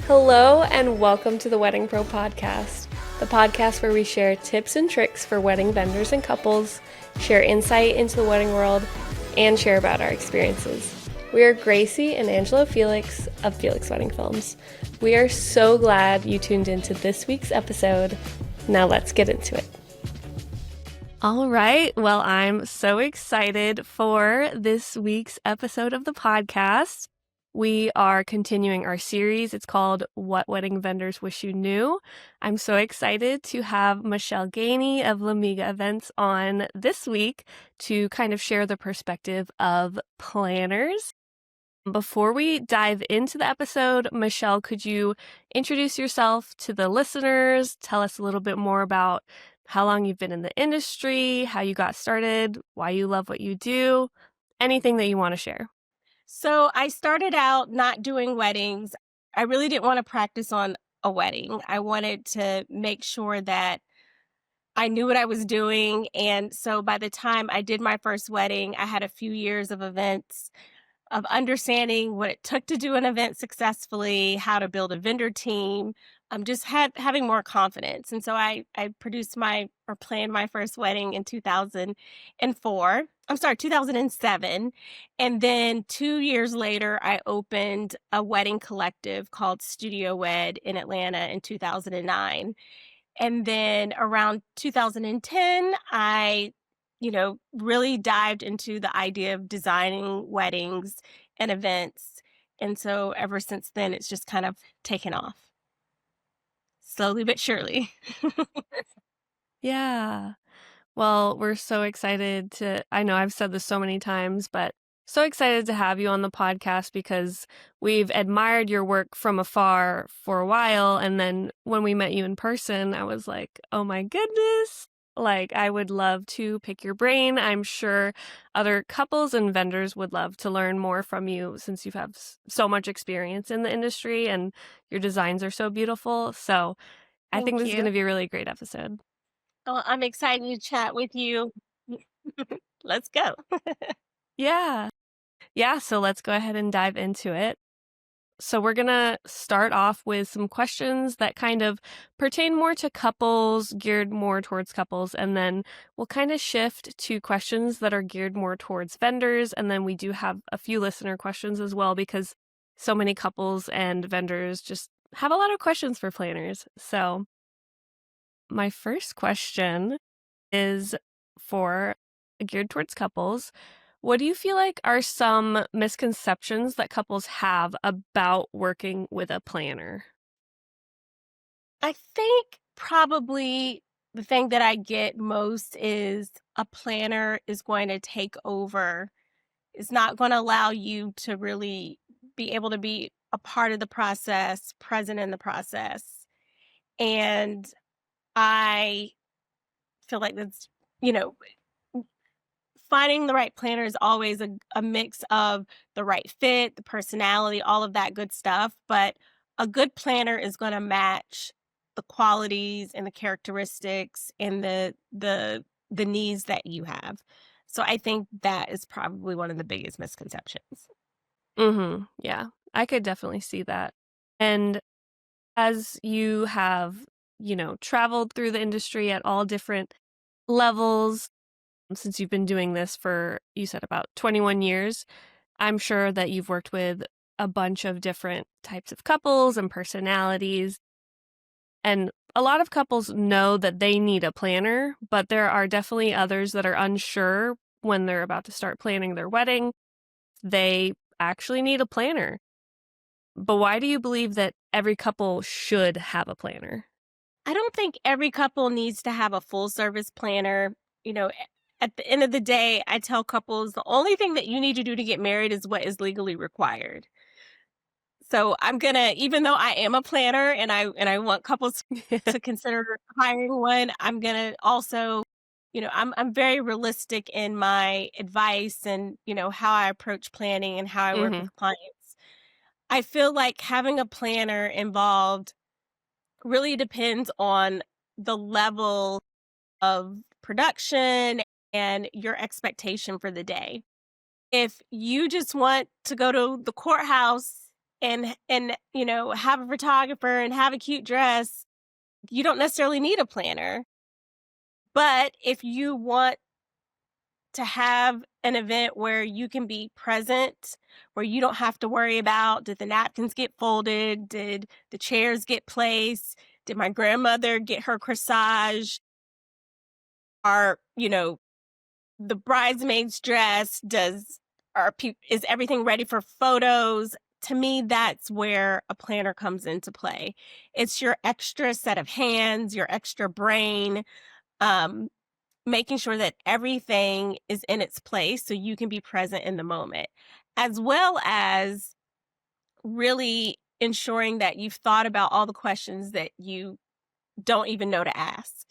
Hello and welcome to the Wedding Pro podcast, the podcast where we share tips and tricks for wedding vendors and couples, share insight into the wedding world, and share about our experiences. We are Gracie and Angela Felix of Felix Wedding Films. We are so glad you tuned into this week's episode. Now let's get into it. All right. Well, I'm so excited for this week's episode of the podcast. We are continuing our series. It's called What Wedding Vendors Wish You Knew. I'm so excited to have Michelle Gainey of Lemiga Events on this week to kind of share the perspective of planners. Before we dive into the episode, Michelle, could you introduce yourself to the listeners? Tell us a little bit more about how long you've been in the industry, how you got started, why you love what you do, anything that you want to share. So I started out not doing weddings. I really didn't want to practice on a wedding. I wanted to make sure that I knew what I was doing. And so by the time I did my first wedding, I had a few years of events, of understanding what it took to do an event successfully, how to build a vendor team, just having more confidence. And so I planned my first wedding in 2004. I'm sorry, 2007. And then 2 years later, I opened a wedding collective called Studio Wed in Atlanta in 2009. And then around 2010, I really dived into the idea of designing weddings and events. And so ever since then, it's just kind of taken off slowly but surely. Yeah. Well, we're so excited I know I've said this so many times, but so excited to have you on the podcast because we've admired your work from afar for a while. And then when we met you in person, I was like, oh my goodness. Like, I would love to pick your brain. I'm sure other couples and vendors would love to learn more from you since you have so much experience in the industry and your designs are so beautiful. So I think Thank this is going you. to be a really great episode. Well, I'm excited to chat with you. Let's go. Yeah. Yeah, so let's go ahead and dive into it. So we're going to start off with some questions that kind of pertain more to couples, geared more towards couples, and then we'll kind of shift to questions that are geared more towards vendors, and then we do have a few listener questions as well because so many couples and vendors just have a lot of questions for planners. So my first question is geared towards couples. What do you feel like are some misconceptions that couples have about working with a planner? I think probably the thing that I get most is a planner is going to take over. It's not going to allow you to really be able to be a part of the process, present in the process. And I feel like that's, you know, finding the right planner is always a mix of the right fit, the personality, all of that good stuff. But a good planner is going to match the qualities and the characteristics and the needs that you have. So I think that is probably one of the biggest misconceptions. Yeah, I could definitely see that. And as you have, traveled through the industry at all different levels, since you've been doing this for, you said about 21 years, I'm sure that you've worked with a bunch of different types of couples and personalities. And a lot of couples know that they need a planner, but there are definitely others that are unsure when they're about to start planning their wedding. They actually need a planner. But why do you believe that every couple should have a planner? I don't think every couple needs to have a full service planner. At the end of the day, I tell couples the only thing that you need to do to get married is what is legally required. So I'm gonna, even though I am a planner and I want couples to consider hiring one, I'm gonna also, I'm very realistic in my advice and how I approach planning and how I work Mm-hmm. with clients. I feel like having a planner involved really depends on the level of production and your expectation for the day. If you just want to go to the courthouse and have a photographer and have a cute dress, you don't necessarily need a planner. But if you want to have an event where you can be present, where you don't have to worry about, did the napkins get folded? Did the chairs get placed? Did my grandmother get her corsage? Are, the bridesmaid's dress? Is everything ready for photos? To me, that's where a planner comes into play. It's your extra set of hands, your extra brain, um, making sure that everything is in its place so you can be present in the moment, as well as really ensuring that you've thought about all the questions that you don't even know to ask.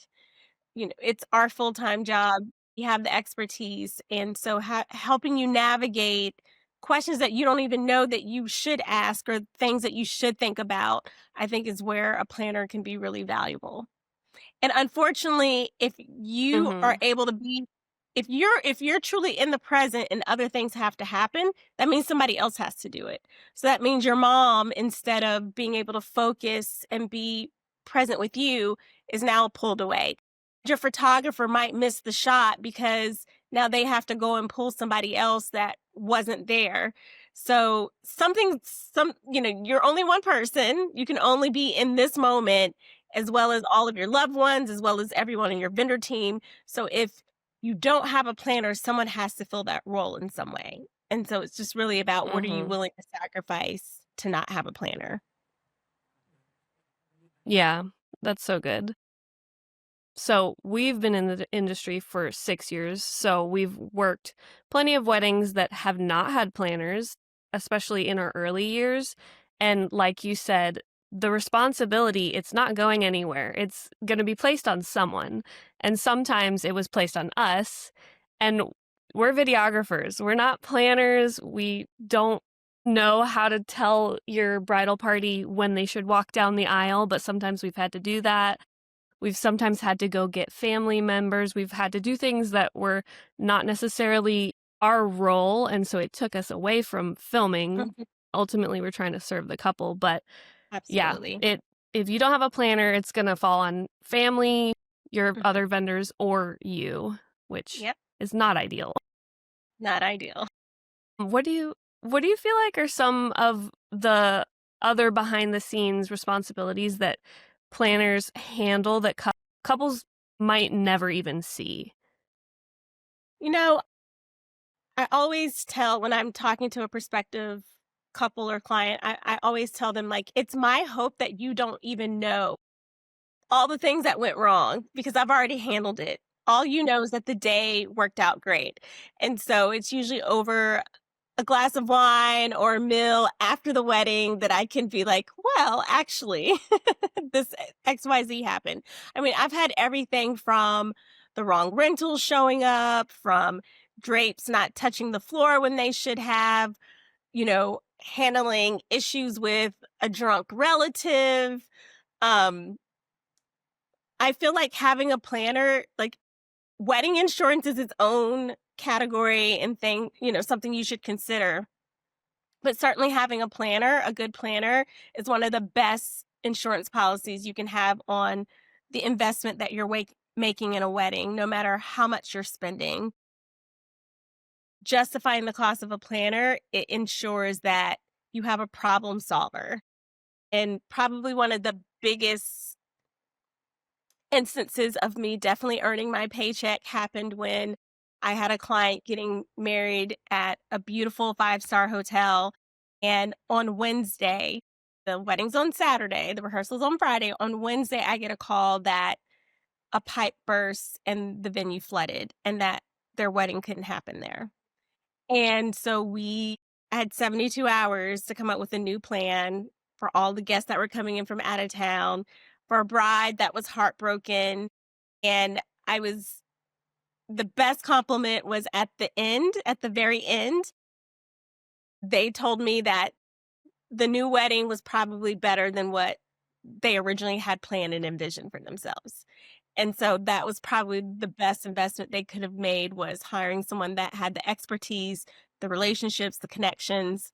It's our full-time job. We have the expertise, and so helping you navigate questions that you don't even know that you should ask or things that you should think about, I think is where a planner can be really valuable. And unfortunately, if you are Mhm. able to be if you're truly in the present and other things have to happen, that means somebody else has to do it. So that means your mom, instead of being able to focus and be present with you, is now pulled away. Your photographer might miss the shot because now they have to go and pull somebody else that wasn't there. So you're only one person. You can only be in this moment, as well as all of your loved ones, as well as everyone in your vendor team. So if you don't have a planner, someone has to fill that role in some way. And so it's just really about, what are you Mhm. willing to sacrifice to not have a planner? Yeah, that's so good. So we've been in the industry for 6 years. So we've worked plenty of weddings that have not had planners, especially in our early years. And like you said, the responsibility, it's not going anywhere. It's going to be placed on someone. And sometimes it was placed on us. And we're videographers. We're not planners. We don't know how to tell your bridal party when they should walk down the aisle, but sometimes we've had to do that. We've sometimes had to go get family members. We've had to do things that were not necessarily our role, and so it took us away from filming. Mhm. Ultimately, we're trying to serve the couple, but yeah, Absolutely. it if you don't have a planner, it's going to fall on family, your Mhm. other vendors, or you, which Yep. is not ideal. Not ideal. What do you feel like are some of the other behind the scenes responsibilities that planners handle that couples might never even see? You know, I always tell when I'm talking to a prospective couple or client, I always tell them, like, it's my hope that you don't even know all the things that went wrong because I've already handled it. All you know is that the day worked out great. And so it's usually over a glass of wine or a meal after the wedding that I can be like, well, actually, this XYZ happened. I mean, I've had everything from the wrong rentals showing up, from drapes not touching the floor when they should have, handling issues with a drunk relative. Um, I feel like having a planner, like, wedding insurance is its own category and thing, something you should consider. But certainly having a planner, a good planner, is one of the best insurance policies you can have on the investment that you're making in a wedding, no matter how much you're spending. Justifying the cost of a planner, it ensures that you have a problem solver. And probably one of the biggest instances of me definitely earning my paycheck happened when I had a client getting married at a beautiful five-star hotel. And on Wednesday, the wedding's on Saturday, the rehearsal's on Friday. On Wednesday, I get a call that a pipe burst and the venue flooded and that their wedding couldn't happen there. And so we had 72 hours to come up with a new plan for all the guests that were coming in from out of town, for a bride that was heartbroken. And I was the best compliment was at the end, at the very end. They told me that the new wedding was probably better than what they originally had planned and envisioned for themselves. And so that was probably the best investment they could have made, was hiring someone that had the expertise, the relationships, the connections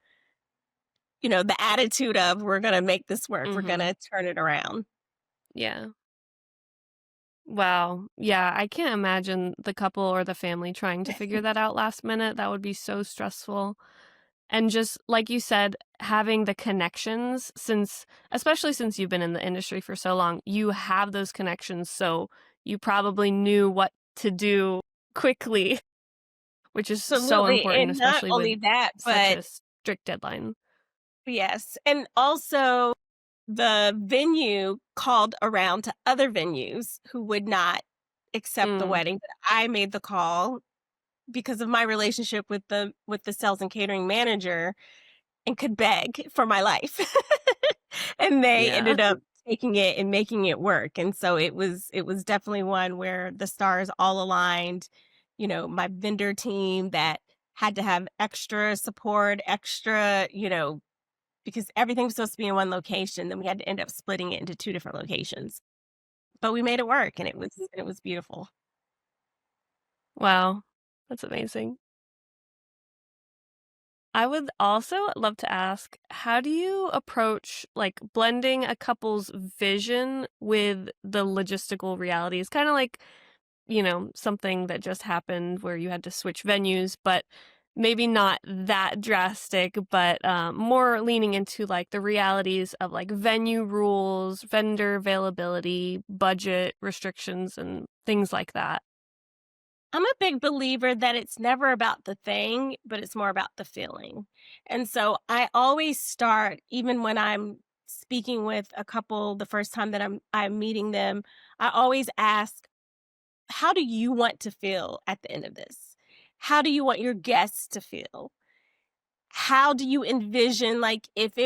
the attitude of we're going to make this work. We're going Mm-hmm. to turn it around. Yeah. Wow. Yeah, I can't imagine the couple or the family trying to figure that out last minute. That would be so stressful. And just like you said, having the connections, especially since you've been in the industry for so long, you have those connections. So you probably knew what to do quickly, which is so Absolutely. important, And not especially with only that, such but a strict deadline. yes. And also, the venue called around to other venues who would not accept the Mm, wedding, but I made the call because of my relationship with the sales and catering manager and could beg for my life. And they yeah. ended up taking it and making it work. And so it was definitely one where the stars all aligned, my vendor team that had to have extra support, extra, because everything was supposed to be in one location, then we had to end up splitting it into 2 different locations. But we made it work, and it was beautiful. Wow. That's amazing. I would also love to ask, how do you approach like blending a couple's vision with the logistical realities? Kind of like, something that just happened where you had to switch venues, but maybe not that drastic, but more leaning into like the realities of like venue rules, vendor availability, budget restrictions, and things like that. I'm a big believer that it's never about the thing, but it's more about the feeling. And so I always start, even when I'm speaking with a couple the first time that I'm meeting them, I always ask, how do you want to feel at the end of this? How do you want your guests to feel? How do you envision, like, if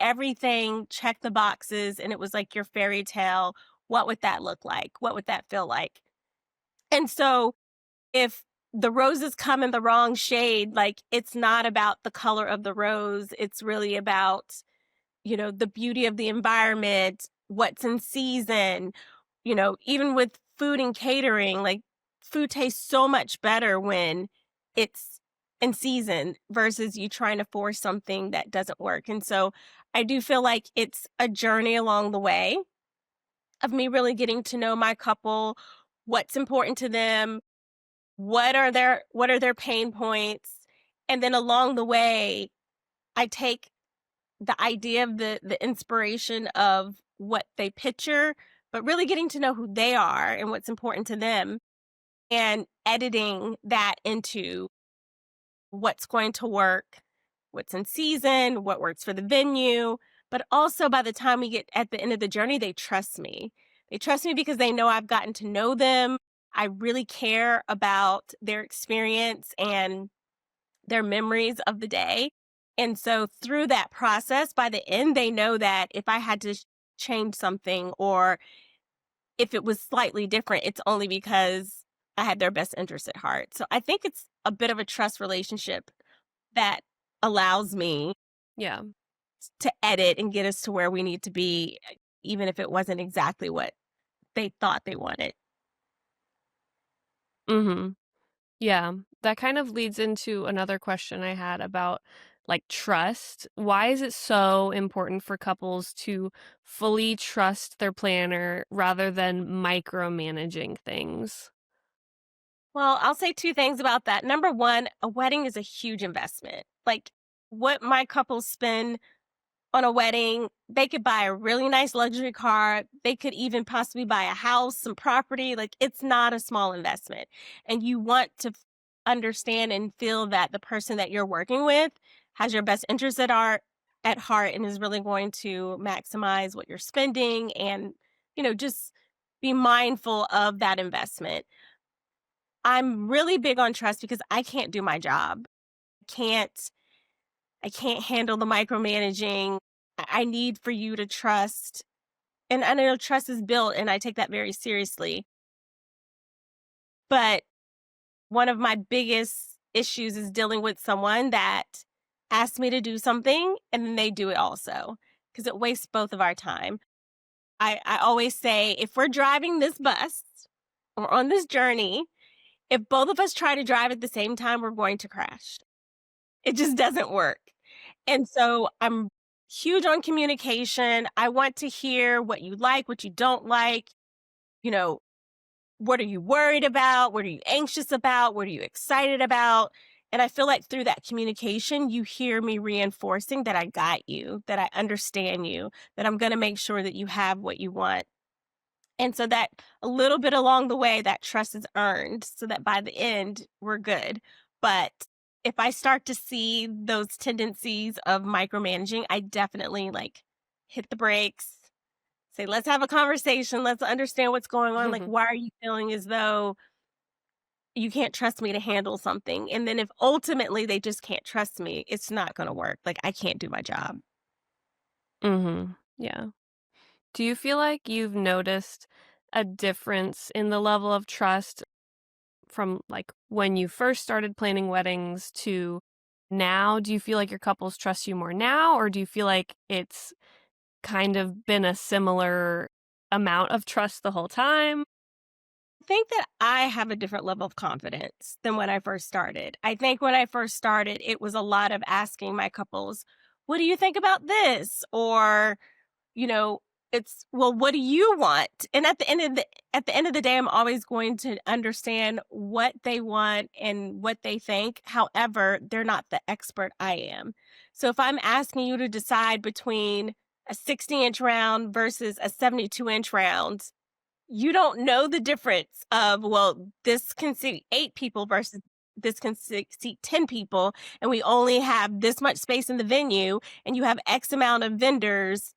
everything checked the boxes and it was like your fairy tale, what would that look like? What would that feel like? And so if the roses come in the wrong shade, like, it's not about the color of the rose, it's really about, the beauty of the environment, what's in season, even with food and catering, like, food tastes so much better when it's in season versus you trying to force something that doesn't work. And so I do feel like it's a journey along the way of me really getting to know my couple, what's important to them, what are their pain points, and then along the way, I take the idea of the inspiration of what they picture, but really getting to know who they are and what's important to them and editing that into what's going to work, what's in season, what works for the venue. But also, by the time we get at the end of the journey, they trust me. They trust me because they know I've gotten to know them. I really care about their experience and their memories of the day. And so, through that process, by the end, they know that if I had to change something or if it was slightly different, it's only because I had their best interest at heart. So, I think it's a bit of a trust relationship that allows me Yeah. to edit and get us to where we need to be, even if it wasn't exactly what they thought they wanted. Mm-hmm. Yeah, that kind of leads into another question I had about like trust. Why is it so important for couples to fully trust their planner rather than micromanaging things? Well, I'll say 2 things about that. Number 1, a wedding is a huge investment. Like, what my couples spend on a wedding, they could buy a really nice luxury car. They could even possibly buy a house, some property. Like, it's not a small investment. And you want to understand and feel that the person that you're working with has your best interest at heart and is really going to maximize what you're spending and, just be mindful of that investment. I'm really big on trust because I can't do my job. Can't I can't handle the micromanaging. I need for you to trust. And I know trust is built and I take that very seriously. But one of my biggest issues is dealing with someone that asks me to do something and then they do it also because it wastes both of our time. I always say if we're driving this bus or on this journey, if both of us try to drive at the same time, we're going to crash. It just doesn't work. And so I'm huge on communication. I want to hear what you like, what you don't like, you know, what are you worried about? What are you anxious about? What are you excited about? And I feel like through that communication, you hear me reinforcing that I got you, that I understand you, that I'm going to make sure that you have what you want. And so that a little bit along the way, that trust is earned so that by the end, we're good. But if I start to see those tendencies of micromanaging, I definitely like hit the brakes, say, let's have a conversation. Let's understand what's going on. Like, why are you feeling as though you can't trust me to handle something? And then if ultimately they just can't trust me, it's not going to work. Like, I can't do my job. Yeah. Do you feel like you've noticed a difference in the level of trust from like when you first started planning weddings to now? Do you feel like your couples trust you more now, or do you feel like it's kind of been a similar amount of trust the whole time? I think that I have a different level of confidence than when I first started. I think when I first started, it was a lot of asking my couples, what do you think about this? Or, you know, it's, well, what do you want? And at the end of the day, I'm always going to understand what they want and what they think. However, they're not the expert I am. So if I'm asking you to decide between a 60-inch round versus a 72-inch round, you don't know the difference of, well, this can seat 8 people versus this can seat 10 people, and we only have this much space in the venue, and you have X amount of vendors.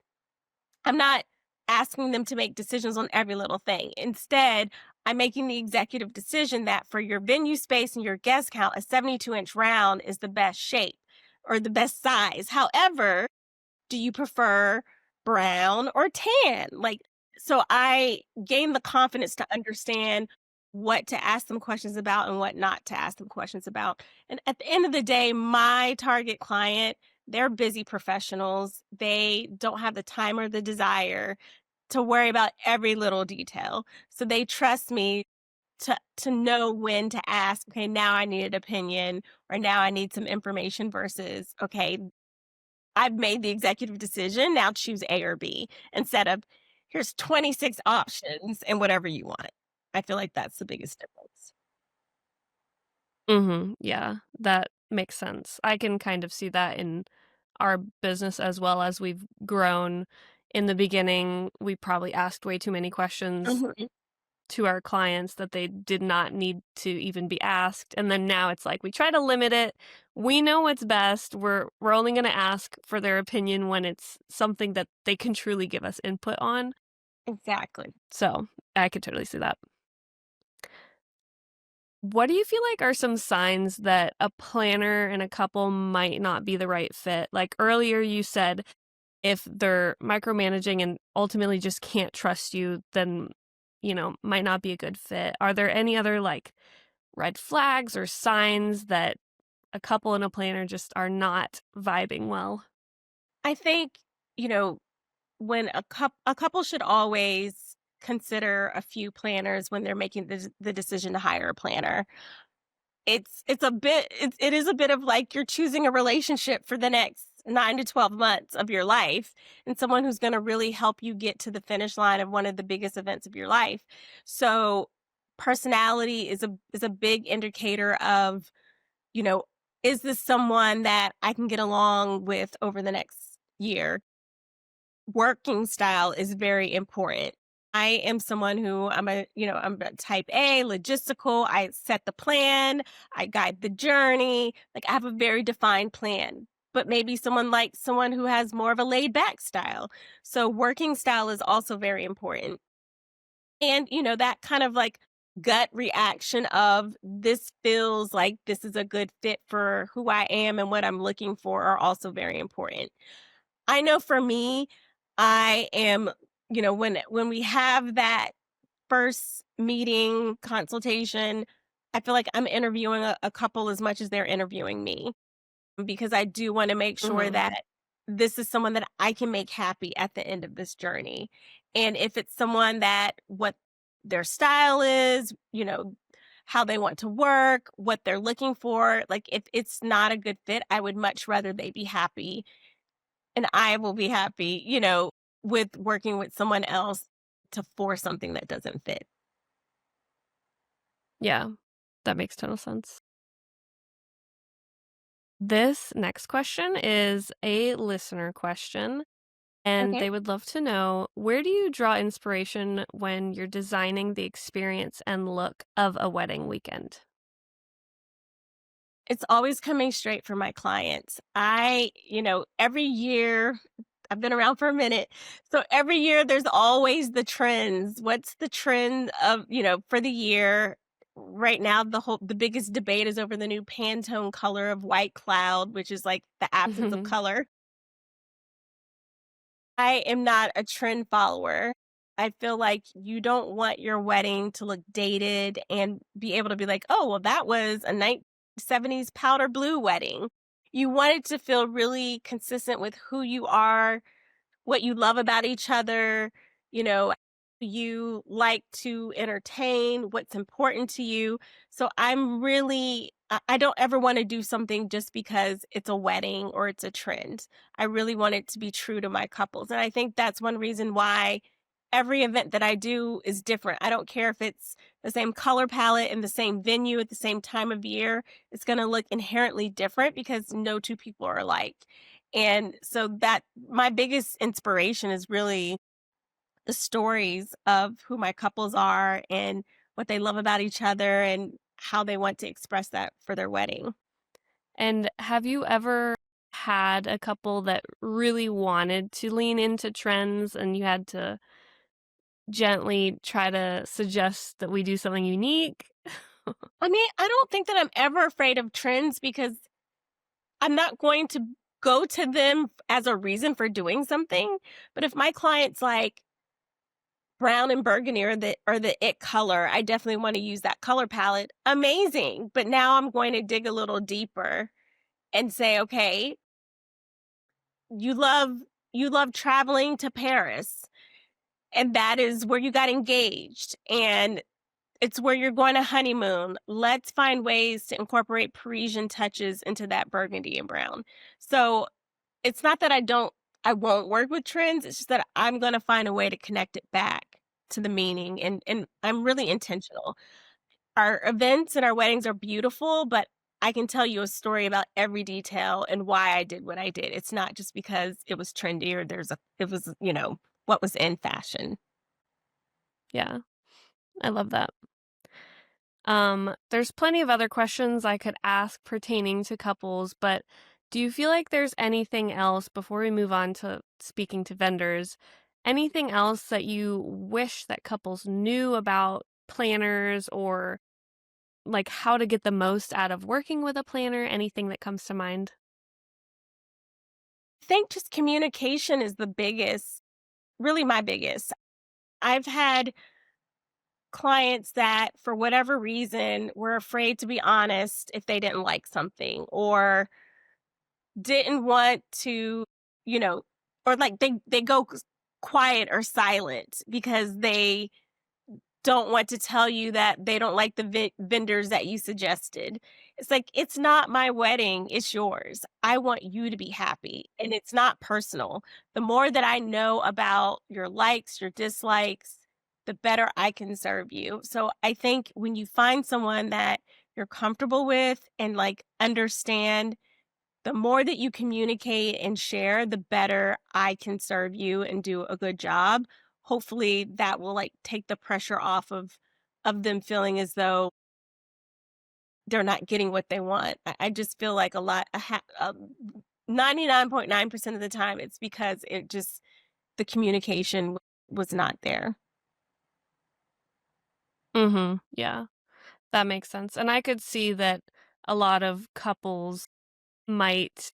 I'm not asking them to make decisions on every little thing. Instead, I'm making the executive decision that for your venue space and your guest count, a 72-inch round is the best shape or the best size. However, do you prefer brown or tan? Like, so I gained the confidence to understand what to ask them questions about and what not to ask them questions about. And at the end of the day, my target client, they're busy professionals. They don't have the time or the desire to worry about every little detail. So they trust me to know when to ask, okay, now I need an opinion or now I need some information versus, okay, I've made the executive decision, now choose A or B instead of here's 26 options and whatever you want. I feel like that's the biggest difference. Yeah, that makes sense. I can kind of see that in our business as well as we've grown. In the beginning, we probably asked way too many questions Mhm. to our clients that they did not need to even be asked. And then now it's like we try to limit it. We know what's best. We're only going to ask for their opinion when it's something that they can truly give us input on. Exactly. So, I could totally see that. What do you feel like are some signs that a planner and a couple might not be the right fit? Like earlier you said if they're micromanaging and ultimately just can't trust you, then might not be a good fit. Are there any other like red flags or signs that a couple and a planner just are not vibing well? I think, you know, when a couple should always consider a few planners when they're making the decision to hire a planner. It is a bit of like you're choosing a relationship for the next 9 to 12 months of your life and someone who's going to really help you get to the finish line of one of the biggest events of your life. So personality is a big indicator of, you know, is this someone that I can get along with over the next year? Working style is very important. I am someone who I'm a type A, logistical. I set the plan, I guide the journey. Like I have a very defined plan. But maybe someone likes someone who has more of a laid back style. So working style is also very important. And that kind of like gut reaction of this feels like this is a good fit for who I am and what I'm looking for are also very important. I know for me, I am, when we have that first meeting consultation, I feel like I'm interviewing a couple as much as they're interviewing me because I do want to make sure Mhm. that this is someone that I can make happy at the end of this journey. And if it's someone that what their style is, how they want to work, what they're looking for. Like, if it's not a good fit, I would much rather they be happy and I will be happy, with working with someone else to force something that doesn't fit. Yeah, that makes total sense. This next question is a listener question, and Okay. they would love to know, where do you draw inspiration when you're designing the experience and look of a wedding weekend? It's always coming straight from my clients. Every year, I've been around for a minute. So every year there's always the trends. What's the trend of, for the year? Right now, the biggest debate is over the new Pantone color of white cloud, which is like the absence of color. I am not a trend follower. I feel like you don't want your wedding to look dated and be able to be like, oh, well, that was a 1970s powder blue wedding. You want it to feel really consistent with who you are, what you love about each other, you know, you like to entertain, what's important to you. So I don't ever want to do something just because it's a wedding or it's a trend. I really want it to be true to my couples. And I think that's one reason why every event that I do is different. I don't care if it's the same color palette in the same venue at the same time of year. It's going to look inherently different because no two people are alike. And so that my biggest inspiration is really the stories of who my couples are and what they love about each other and how they want to express that for their wedding. And have you ever had a couple that really wanted to lean into trends and you had to gently try to suggest that we do something unique? I mean, I don't think that I'm ever afraid of trends because I'm not going to go to them as a reason for doing something. But if my client's like, brown and burgundy are the it color, I definitely want to use that color palette. Amazing. But now I'm going to dig a little deeper and say, okay, you love you love traveling to Paris, and that is where you got engaged, and it's where you're going to honeymoon. Let's find ways to incorporate Parisian touches into that burgundy and brown. So it's not that I won't work with trends. It's just that I'm going to find a way to connect it back to the meaning, and I'm really intentional. Our events and our weddings are beautiful, but I can tell you a story about every detail and why I did what I did. It's not just because it was trendy or it was, what was in fashion. Yeah, I love that. There's plenty of other questions I could ask pertaining to couples, but do you feel like there's anything else before we move on to speaking to vendors? Anything else that you wish that couples knew about planners or like how to get the most out of working with a planner? Anything that comes to mind? I think just communication is the biggest, really my biggest. I've had clients that, for whatever reason, were afraid to be honest if they didn't like something or didn't want to, you know, or like they go quiet or silent because they don't want to tell you that they don't like the vendors that you suggested. It's like, it's not my wedding, it's yours. I want you to be happy, and it's not personal. The more that I know about your likes, your dislikes, the better I can serve you. So I think when you find someone that you're comfortable with and like understand, the more that you communicate and share, the better I can serve you and do a good job. Hopefully that will like take the pressure off of them feeling as though they're not getting what they want. I just feel like 99.9% of the time it's because the communication was not there. Yeah, that makes sense. And I could see that a lot of couples might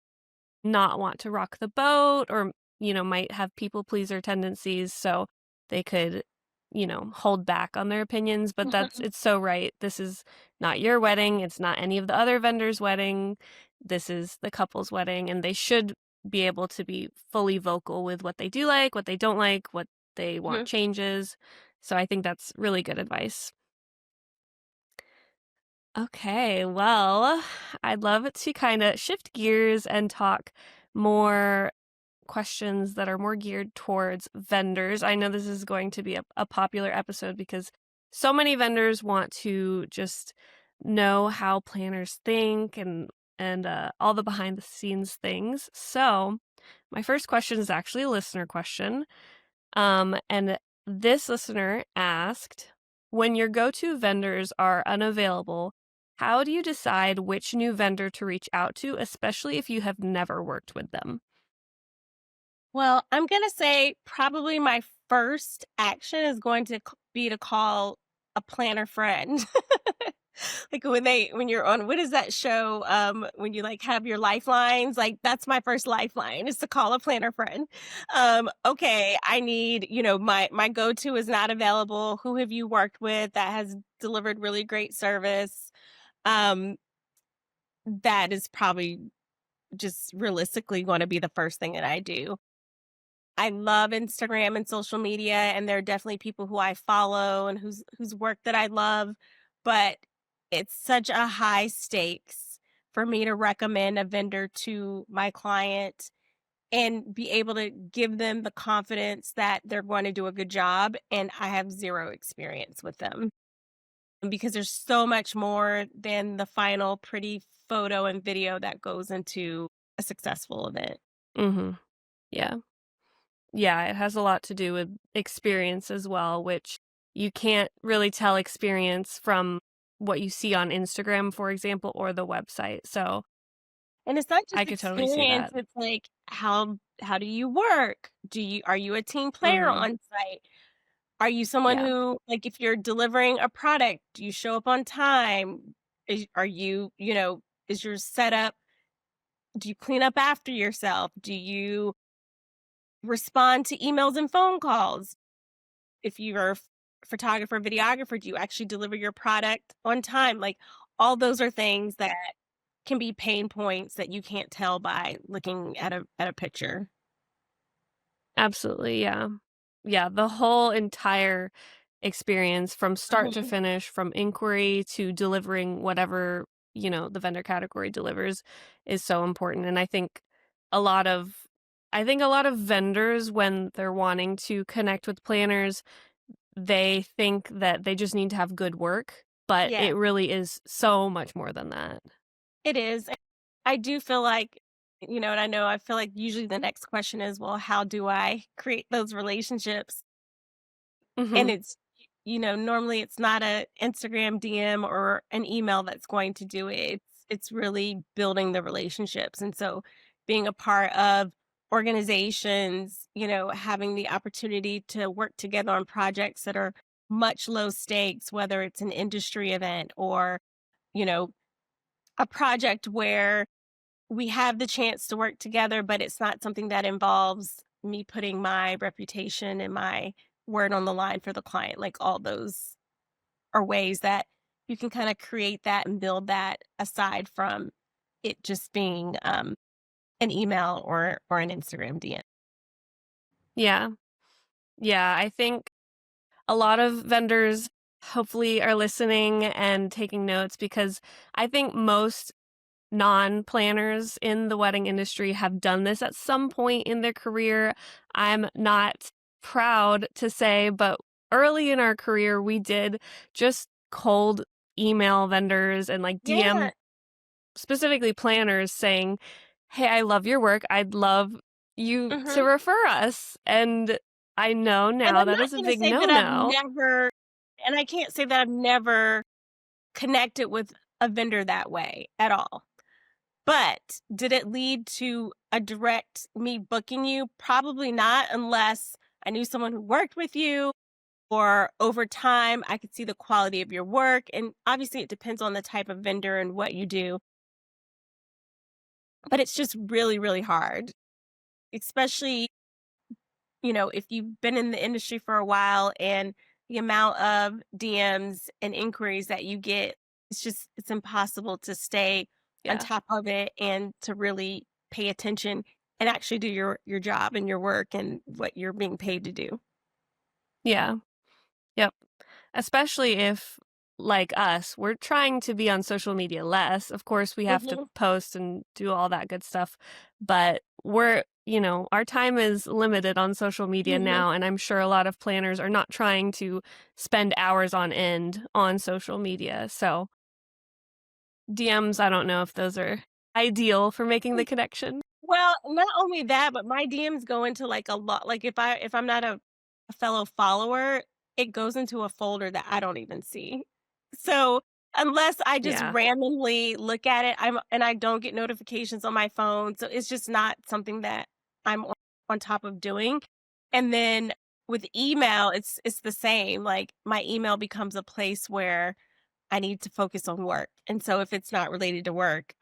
not want to rock the boat or, might have people pleaser tendencies. So they could, hold back on their opinions. But it's so right. This is not your wedding. It's not any of the other vendors' wedding. This is the couple's wedding. And they should be able to be fully vocal with what they do like, what they don't like, what they want changes. So I think that's really good advice. Okay, well, I'd love to kind of shift gears and talk more questions that are more geared towards vendors. I know this is going to be a popular episode because so many vendors want to just know how planners think and all the behind the scenes things. So, my first question is actually a listener question. And this listener asked, when your go-to vendors are unavailable, how do you decide which new vendor to reach out to, especially if you have never worked with them? Well, I'm going to say probably my first action is going to be to call a planner friend. Like when you're on, what is that show? When you like have your lifelines, like that's my first lifeline is to call a planner friend. Okay, I need, my go-to is not available. Who have you worked with that has delivered really great service? Um, that is probably just realistically going to be the first thing that I do. I love Instagram and social media, and there are definitely people who I follow and whose work that I love, but it's such a high stakes for me to recommend a vendor to my client and be able to give them the confidence that they're going to do a good job, and I have 0 experience with them. Because there's so much more than the final pretty photo and video that goes into a successful event. Mm-hmm. Yeah. Yeah, it has a lot to do with experience as well, which you can't really tell experience from what you see on Instagram, for example, or the website. So And it's not I just could totally see experience, that. it's like how do you work? Are you a team player Mm-hmm. on site? Are you someone Yeah, who, like, if you're delivering a product, do you show up on time? Are you, is your setup, do you clean up after yourself? Do you respond to emails and phone calls? If you're a photographer, videographer, do you actually deliver your product on time? Like, all those are things that can be pain points that you can't tell by looking at a picture. absolutely. Yeah. Yeah, the whole entire experience from start to Mhm. finish, from inquiry to delivering whatever, the vendor category delivers is so important. And a lot of a lot of vendors when they're wanting to connect with planners, they think that they just need to have good work, but Yeah, it really is so much more than that. it is. And I do feel like, and I know I feel like usually the next question is, well, how do I create those relationships? And Mhm. it's, normally it's not a Instagram DM or an email that's going to do it. It's really building the relationships. And so being a part of organizations, having the opportunity to work together on projects that are much low stakes, whether it's an industry event or, you know, a project where we have the chance to work together, but it's not something that involves me putting my reputation and my word on the line for the client. Like, all those are ways that you can kind of create that and build that aside from it just being an email or an Instagram DM. Yeah. Yeah, I think a lot of vendors hopefully are listening and taking notes because I think most non-planners in the wedding industry have done this at some point in their career. I'm not proud to say, but early in our career, we did just cold email vendors and like DM Yeah. specifically planners saying, "Hey, I love your work. I'd love you to Hmm. refer us." And I know And now I'm that not is a going to big say that I've no-no. never, and I can't say that I've never connected with a vendor that way at all. But did it lead to a direct me booking you? Probably not, unless I knew someone who worked with you, or over time I could see the quality of your work. And obviously, it depends on the type of vendor and what you do. But it's just really, really hard, especially, if you've been in the industry for a while and the amount of DMs and inquiries that you get, it's impossible to stay on Yeah. top of it and to really pay attention and actually do your job and your work and what you're being paid to do. Yeah. Yep. Especially if like us, we're trying to be on social media less. Of course, we have to post and do all that good stuff, but we're, our time is limited on social media now, and I'm sure a lot of planners are not trying to spend hours on end on social media. So DMs, I don't know if those are ideal for making the connection. Well, not only that, but my DMs go into like a lot. Like if I'm not a fellow follower, it goes into a folder that I don't even see. So unless I just Yeah. randomly look at it, I don't get notifications on my phone. So it's just not something that I'm on top of doing. And then with email, it's the same. Like my email becomes a place where I need to focus on work. And so if it's not related to work,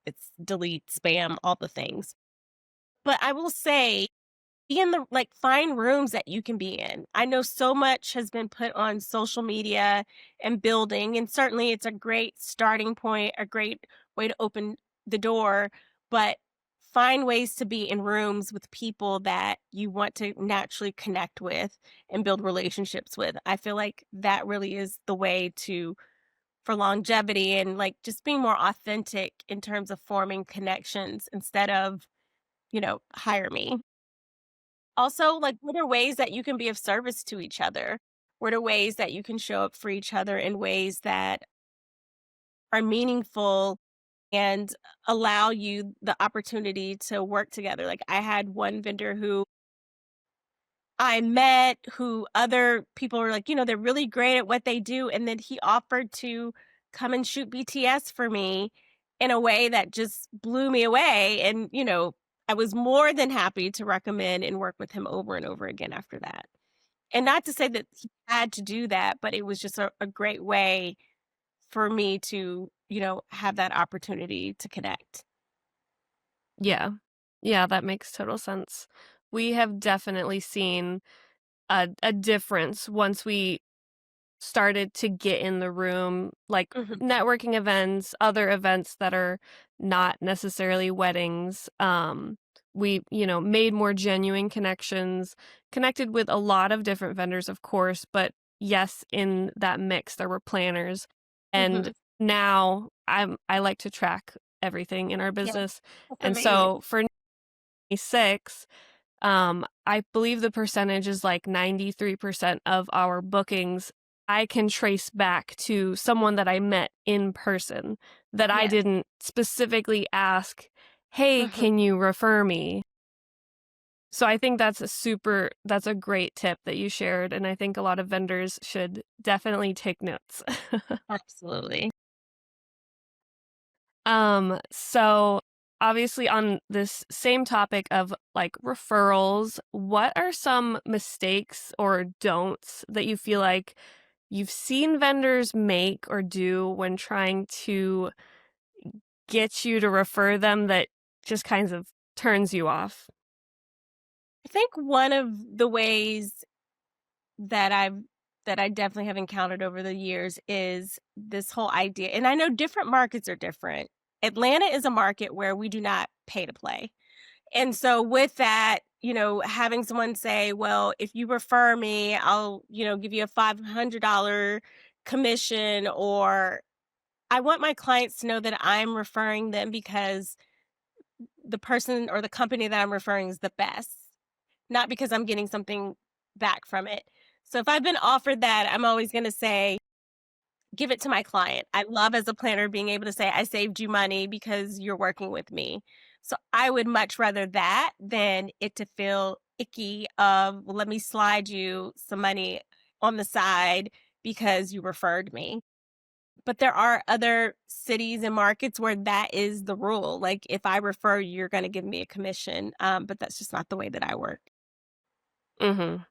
it's delete, spam, all the things. But I will say, be in the like find rooms that you can be in. I know so much has been put on social media and building, and certainly it's a great starting point, a great way to open the door, but find ways to be in rooms with people that you want to naturally connect with and build relationships with. I feel like that really is the way to for longevity and like just being more authentic in terms of forming connections instead of, hire me. Also, like, what are ways that you can be of service to each other? What are ways that you can show up for each other in ways that are meaningful and allow you the opportunity to work together? Like, I had one vendor who I met who other people were like, they're really great at what they do. And then he offered to come and shoot BTS for me in a way that just blew me away. And, I was more than happy to recommend and work with him over and over again after that. And not to say that he had to do that, but it was just a great way for me to, have that opportunity to connect. Yeah. Yeah, that makes total sense. We have definitely seen a difference once we started to get in the room, like Mhm. networking events, other events that are not necessarily weddings. We, made more genuine connections, connected with a lot of different vendors, of course, but yes, in that mix, there were planners. And Mhm. now I like to track everything in our Yeah, business. that's And amazing. so for 6, I believe the percentage is like 93% of our bookings I can trace back to someone that I met in person that I Yes. didn't specifically ask, "Hey, Mhm. can you refer me?" So I think that's a great tip that you shared, and I think a lot of vendors should definitely take notes. Absolutely. So obviously on this same topic of like referrals, what are some mistakes or don'ts that you feel like you've seen vendors make or do when trying to get you to refer them that just kind of turns you off? I think one of the ways that I definitely have encountered over the years is this whole idea, and I know different markets are different. Atlanta is a market where we do not pay to play. And so with that, having someone say, "Well, if you refer me, I'll, give you a $500 commission," or I want my clients to know that I'm referring them because the person or the company that I'm referring is the best, not because I'm getting something back from it. So if I've been offered that, I'm always going to say, give it to my client. I love as a planner being able to say, I saved you money because you're working with me. So I would much rather that than it to feel icky of, well, let me slide you some money on the side because you referred me. But there are other cities and markets where that is the rule. Like if I refer you, you're going to give me a commission. But that's just not the way that I work. Mhm.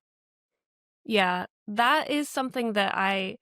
Yeah, that is something that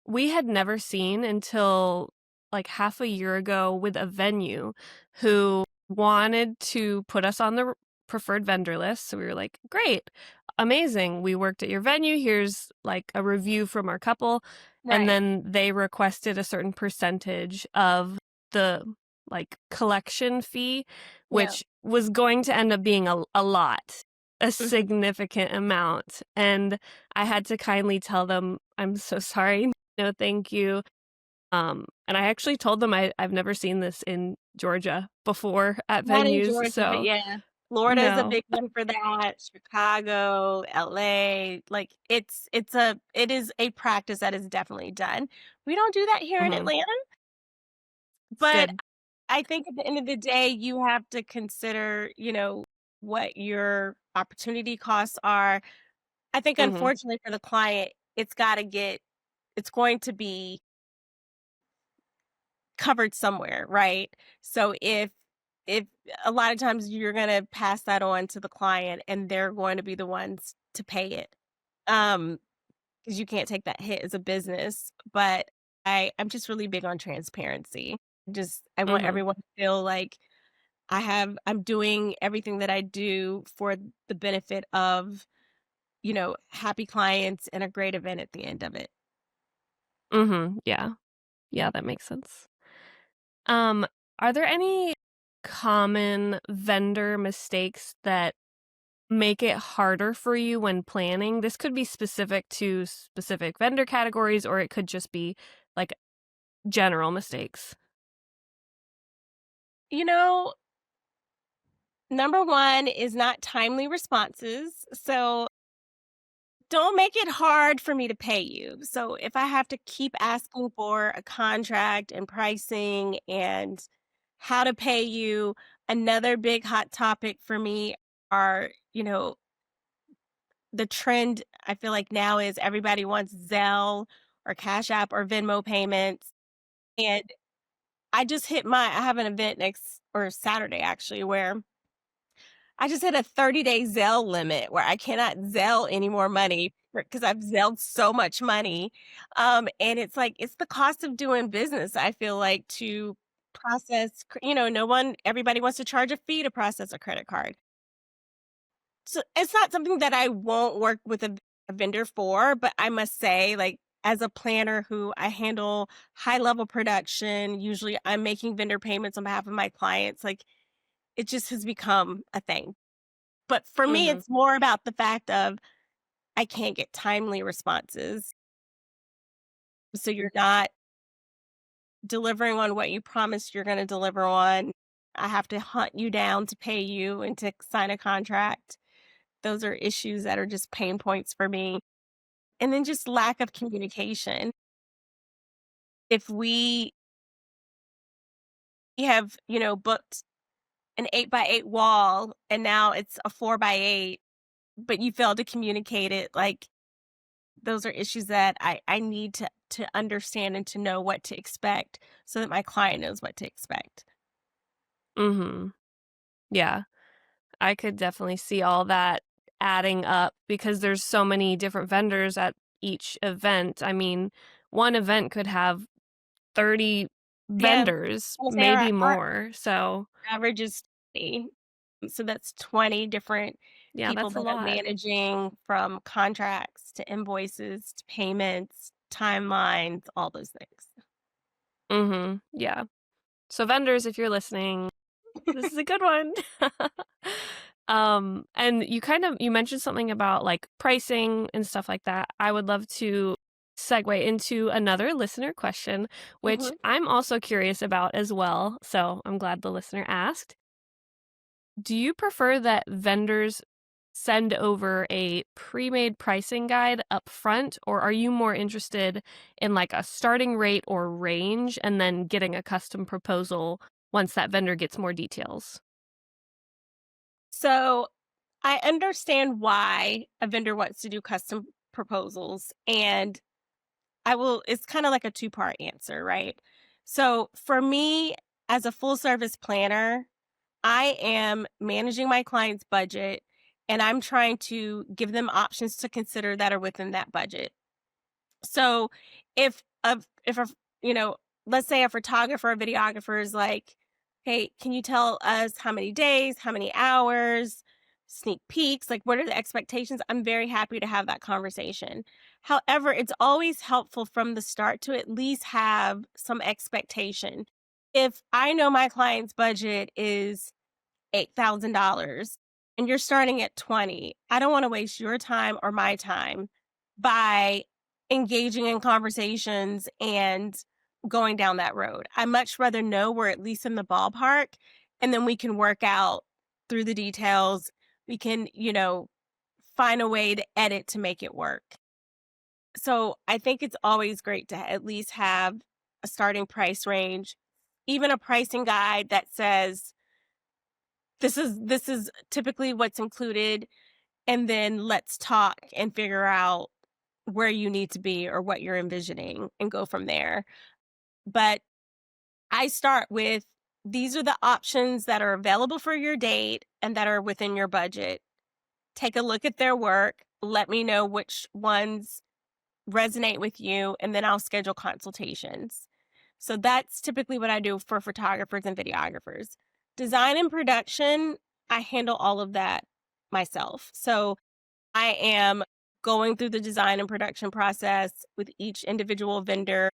we had never seen until like half a year ago with a venue who wanted to put us on the preferred vendor list. So we were like, great, amazing. We worked at your venue. Here's like a review from our couple. And Right. then they requested a certain percentage of the like collection fee, Yeah. which was going to end up being a lot, a Hmm. significant amount. And I had to kindly tell them, I'm so sorry. No, thank you. And I actually told them I've never seen this in Georgia before at Not in venues, Georgia, but so yeah. Florida is a no. big one for that, Chicago, LA, like, it is a practice that is definitely done. We don't do that here in Mhm. Atlanta, It's but good. I think at the end of the day, you have to consider, what your opportunity costs are. I think Mhm. unfortunately for the client, it's going to be covered somewhere, right? So if a lot of times you're going to pass that on to the client and they're going to be the ones to pay it. Because you can't take that hit as a business, but I'm just really big on transparency. Just I want Mhm. everyone to feel like I'm doing everything that I do for the benefit of, happy clients and a great event at the end of it. Mhm. Yeah. Yeah, that makes sense. Um, are there any common vendor mistakes that make it harder for you when planning? This could be specific to specific vendor categories, or it could just be like general mistakes. You know, Number 1 is not timely responses. So don't make it hard for me to pay you. So if I have to keep asking for a contract and pricing and how to pay you, another big hot topic for me are, the trend I feel like now is everybody wants Zelle or Cash App or Venmo payments. And I have an event next or Saturday actually where I just hit a 30-day Zelle limit where I cannot Zelle any more money because I've Zelled so much money. And it's like, it's the cost of doing business, I feel like, to process, everybody wants to charge a fee to process a credit card. So it's not something that I won't work with a vendor for, but I must say, like, as a planner who I handle high level production, usually I'm making vendor payments on behalf of my clients. Like, it just has become a thing. But for me, Mhm. it's more about the fact of I can't get timely responses. So you're not delivering on what you promised you're going to deliver on. I have to hunt you down to pay you and to sign a contract. Those are issues that are just pain points for me. And then just lack of communication. If we have, booked an 8 by 8 wall and now it's a 4 by 8, but you failed to communicate it, like, those are issues that I need to understand and to know what to expect so that my client knows what to expect. Mhm. Yeah. I could definitely see all that adding up because there's so many different vendors at each event. I mean, one event could have 30 Yeah, vendors, I would say our maybe more. So, average is 20. So that's 20 different yeah, people that's a that I'm lot. managing, from contracts to invoices to payments, timelines, all those things. Mhm. Yeah. So vendors, if you're listening, this is a good one. And you mentioned something about like pricing and stuff like that. I would love to segue into another listener question, which Mhm. I'm also curious about as well. So I'm glad the listener asked. Do you prefer that vendors send over a pre-made pricing guide up front, or are you more interested in like a starting rate or range and then getting a custom proposal once that vendor gets more details? So I understand why a vendor wants to do custom proposals, and it's kind of like a two-part answer, right? So for me, as a full service planner, I am managing my client's budget and I'm trying to give them options to consider that are within that budget. So if a you know, let's say a photographer or videographer is like, "Hey, can you tell us how many days, how many hours, sneak peeks, like what are the expectations?" I'm very happy to have that conversation. However, it's always helpful from the start to at least have some expectation. If I know my client's budget is $8,000 and you're starting at 20, I don't want to waste your time or my time by engaging in conversations and going down that road. I much rather know we're at least in the ballpark, and then we can work out through the details. We can, find a way to edit to make it work. So I think it's always great to at least have a starting price range, even a pricing guide that says this is typically what's included, and then let's talk and figure out where you need to be or what you're envisioning and go from there. But I start with these are the options that are available for your date and that are within your budget. Take a look at their work. Let me know which ones resonate with you, and then I'll schedule consultations. So that's typically what I do for photographers and videographers. Design and production, I handle all of that myself. So I am going through the design and production process with each individual vendor,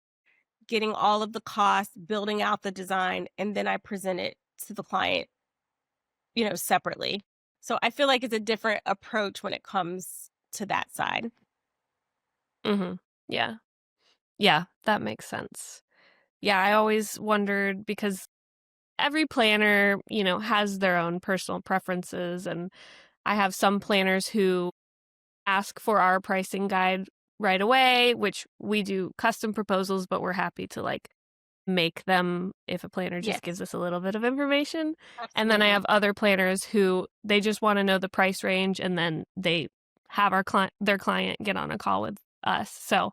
getting all of the costs, building out the design, and then I present it to the client, separately. So I feel like it's a different approach when it comes to that side. Mm-hmm. Yeah. Yeah, that makes sense. Yeah, I always wondered because every planner, has their own personal preferences. And I have some planners who ask for our pricing guide right away, which we do custom proposals, but we're happy to make them if a planner just gives Yes, us a little bit of information. And then I absolutely. have other planners who they just want to know the price range, and then they have their client get on a call with us. So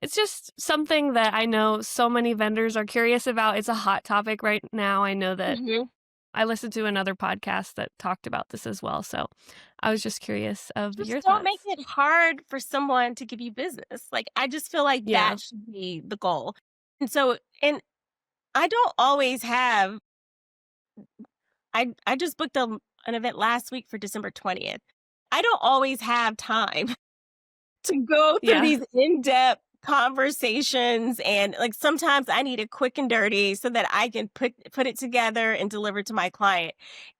it's just something that I know so many vendors are curious about. It's a hot topic right now. I know that hmm I listened to another podcast that talked about this as well. So I was just curious of Just your don't make thoughts. it hard for someone to give you business. Like, I just feel like Yeah. that should be the goal. And I don't always have I just booked an event last week for December 20th. I don't always have time to go through Yeah. these in-depth conversations, and like sometimes I need it quick and dirty so that I can put it together and deliver to my client.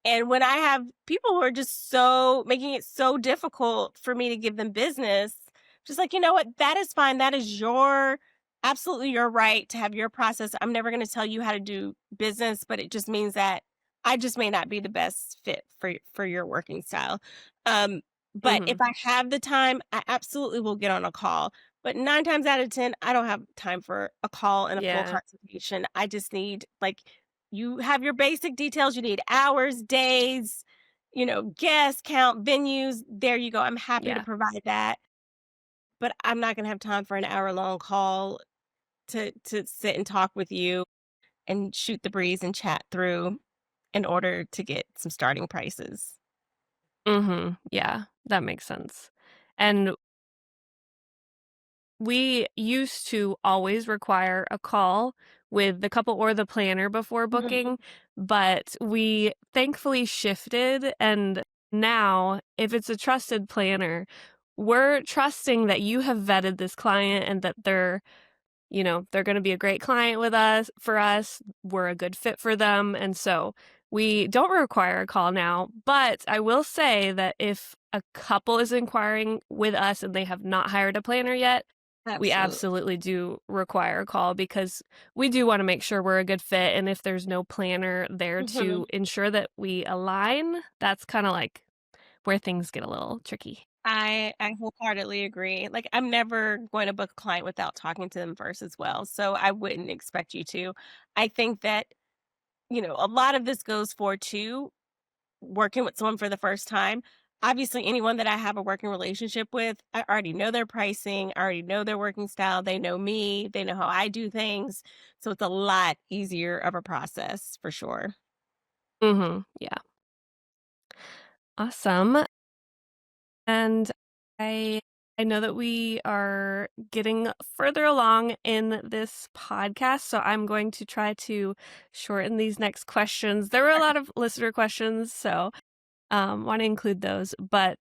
And when I have people who are just so making it so difficult for me to give them business, just like, you know what, that is fine. That is absolutely your right to have your process. I'm never going to tell you how to do business, but it just means that I just may not be the best fit for your working style. Um, but if Mm-hmm. I have the time, I absolutely will get on a call. But 9 times out of 10, I don't have time for a call and a full Yeah. consultation. I just need, you have your basic details. You need hours, days, guest count, venues. There you go. I'm happy to Yeah. provide that. But I'm not going to have time for an hour-long call to sit and talk with you and shoot the breeze and chat through in order to get some starting prices. Mm-hmm. Yeah. That makes sense. And we used to always require a call with the couple or the planner before Mhm. booking, but we thankfully shifted. And now, if it's a trusted planner, we're trusting that you have vetted this client and that they're going to be a great client with us, for us. We're a good fit for them. And so we don't require a call now. But I will say that if a couple is inquiring with us and they have not hired a planner yet, we Absolutely. absolutely do require a call because we do want to make sure we're a good fit. And if there's no planner there Mhm. to ensure that we align, that's kind of like where things get a little tricky. I wholeheartedly agree. Like, I'm never going to book a client without talking to them first as well. So I wouldn't expect you to. I think that, a lot of this goes for too, working with someone for the first time. Obviously, anyone that I have a working relationship with, I already know their pricing, I already know their working style. They know me, they know how I do things. So it's a lot easier of a process for sure. Mm-hmm. Yeah. Awesome. And I I know that we are getting further along in this podcast, so I'm going to try to shorten these next questions. There were a lot of listener questions, so want to include those. But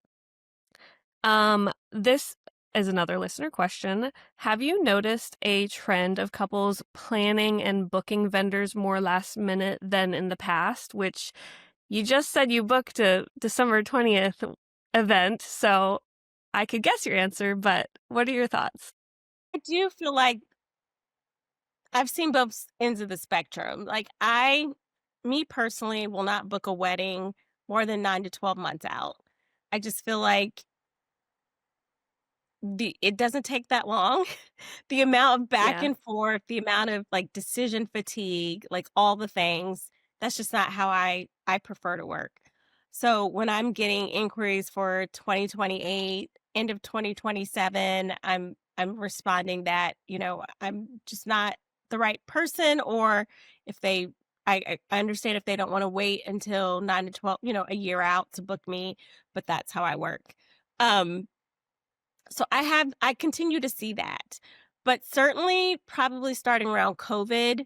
this is another listener question. Have you noticed a trend of couples planning and booking vendors more last minute than in the past? Which you just said you booked a December 20th event, so I could guess your answer, but what are your thoughts? I do feel like I've seen both ends of the spectrum. Like me personally, will not book a wedding more than 9 to 12 months out. I just feel like it doesn't take that long. The amount of back Yeah. and forth, the amount of like decision fatigue, like all the things, that's just not how I prefer to work. So when I'm getting inquiries for 2028, end of 2027, I'm responding that, I'm just not the right person, or if they I understand if they don't want to wait until 9 to 12, a year out to book me, but that's how I work. Um so I continue to see that. But certainly probably starting around COVID,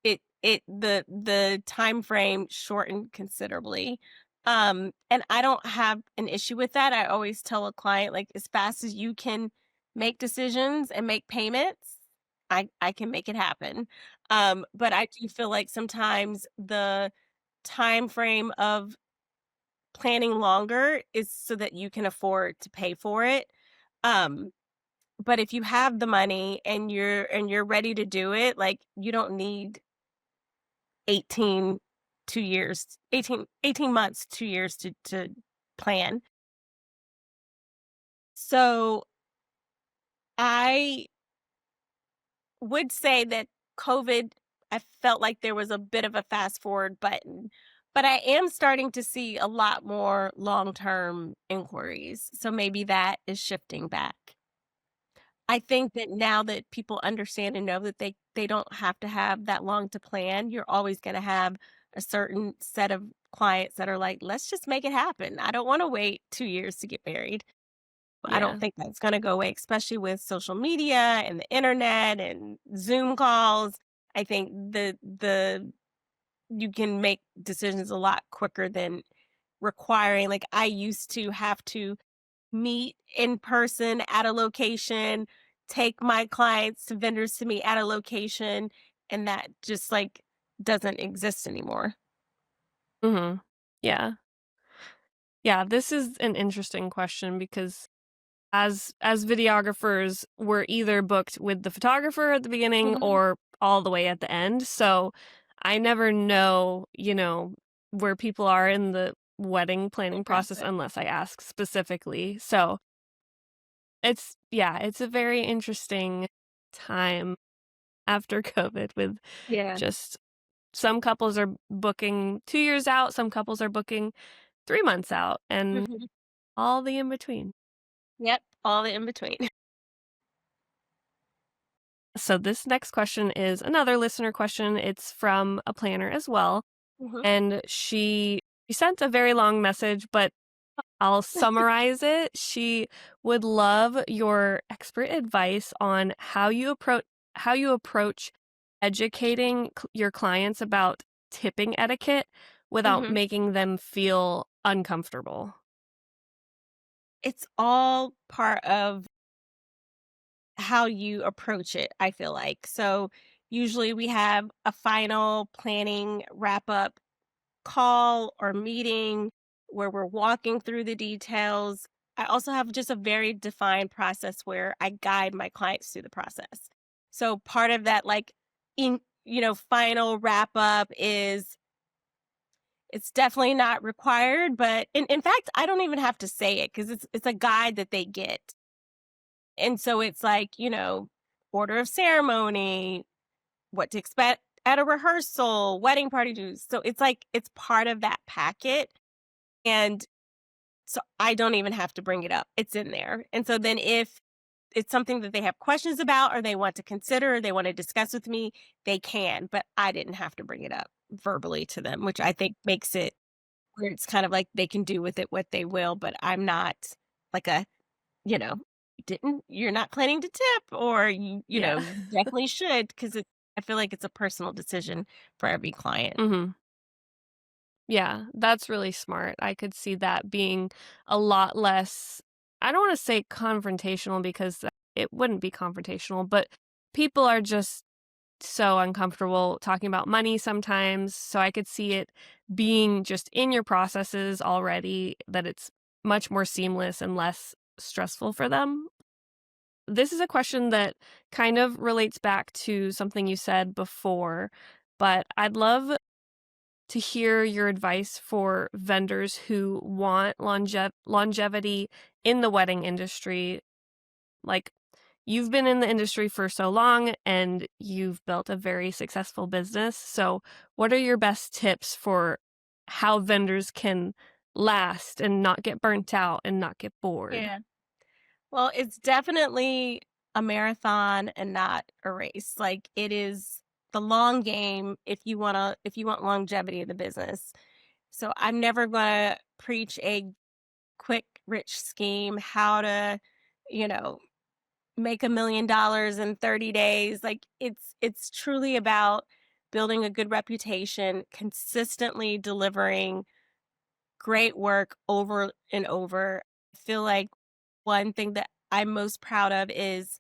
the time frame shortened considerably. And I don't have an issue with that. I always tell a client, like, as fast as you can make decisions and make payments, I can make it happen. But I do feel like sometimes the time frame of planning longer is so that you can afford to pay for it. Um, but if you have the money and you're ready to do it, like, you don't need 18 2 years, 18 months, 2 years to plan. So, I would say that COVID, I felt like there was a bit of a fast forward button, but I am starting to see a lot more long-term inquiries, so maybe that is shifting back. I think that now that people understand and know that they don't have to have that long to plan, you're always gonna have a certain set of clients that are like, "Let's just make it happen. I don't wanna wait 2 years to get married." I don't Yeah. think that's gonna go away, especially with social media and the internet and Zoom calls. I think the you can make decisions a lot quicker than requiring, like, I used to have to meet in person at a location, take my clients to vendors to meet at a location, and that just, like, doesn't exist anymore. Mhm. Yeah. Yeah, this is an interesting question because as videographers, we're either booked with the photographer at the beginning Mhm. or all the way at the end. So I never know, where people are in the wedding The planning process process. unless I ask specifically. So it's a very interesting time after COVID with Yeah. just some couples are booking 2 years out, some couples are booking 3 months out, and Mhm. all the in between. Yep, all the in between. So this next question is another listener question. It's from a planner as well, Mhm. and she sent a very long message, but I'll summarize it. She would love your expert advice on how you approach educating your clients about tipping etiquette without Mhm. making them feel uncomfortable. It's all part of how you approach it, I feel like. So, usually we have a final planning wrap up call or meeting where we're walking through the details. I also have just a very defined process where I guide my clients through the process. So part of that, like, final wrap up is, it's definitely not required, but in fact, I don't even have to say it because it's a guide that they get. And so it's like, order of ceremony, what to expect at a rehearsal, wedding party dues. So it's like it's part of that packet. And so I don't even have to bring it up. It's in there. And so then if it's something that they have questions about or they want to consider, or they want to discuss with me, they can, but I didn't have to bring it up verbally to them, which I think makes it where it's kind of like they can do with it what they will, but I'm not like you know, you're not planning to tip, or Yeah. you definitely should, because I feel like it's a personal decision for every client. Mhm. Yeah, that's really smart. I could see that being a lot less, I don't want to say confrontational because it wouldn't be confrontational, but people are just so uncomfortable talking about money sometimes. So I could see it being just in your processes already, that it's much more seamless and less stressful for them. this is a question that kind of relates back to something you said before, but I'd love to hear your advice for vendors who want longevity in the wedding industry. Like, you've been in the industry for so long and you've built a very successful business. So, what are your best tips for how vendors can last and not get burnt out and not get bored? Yeah. Well, it's definitely a marathon and not a race. Like it is the long game if you want longevity in the business. So I'm never going to preach a quick rich scheme how to, you know, make $1 million in 30 days. Like it's truly about building a good reputation, consistently delivering great work over and over. I feel like one thing that I'm most proud of is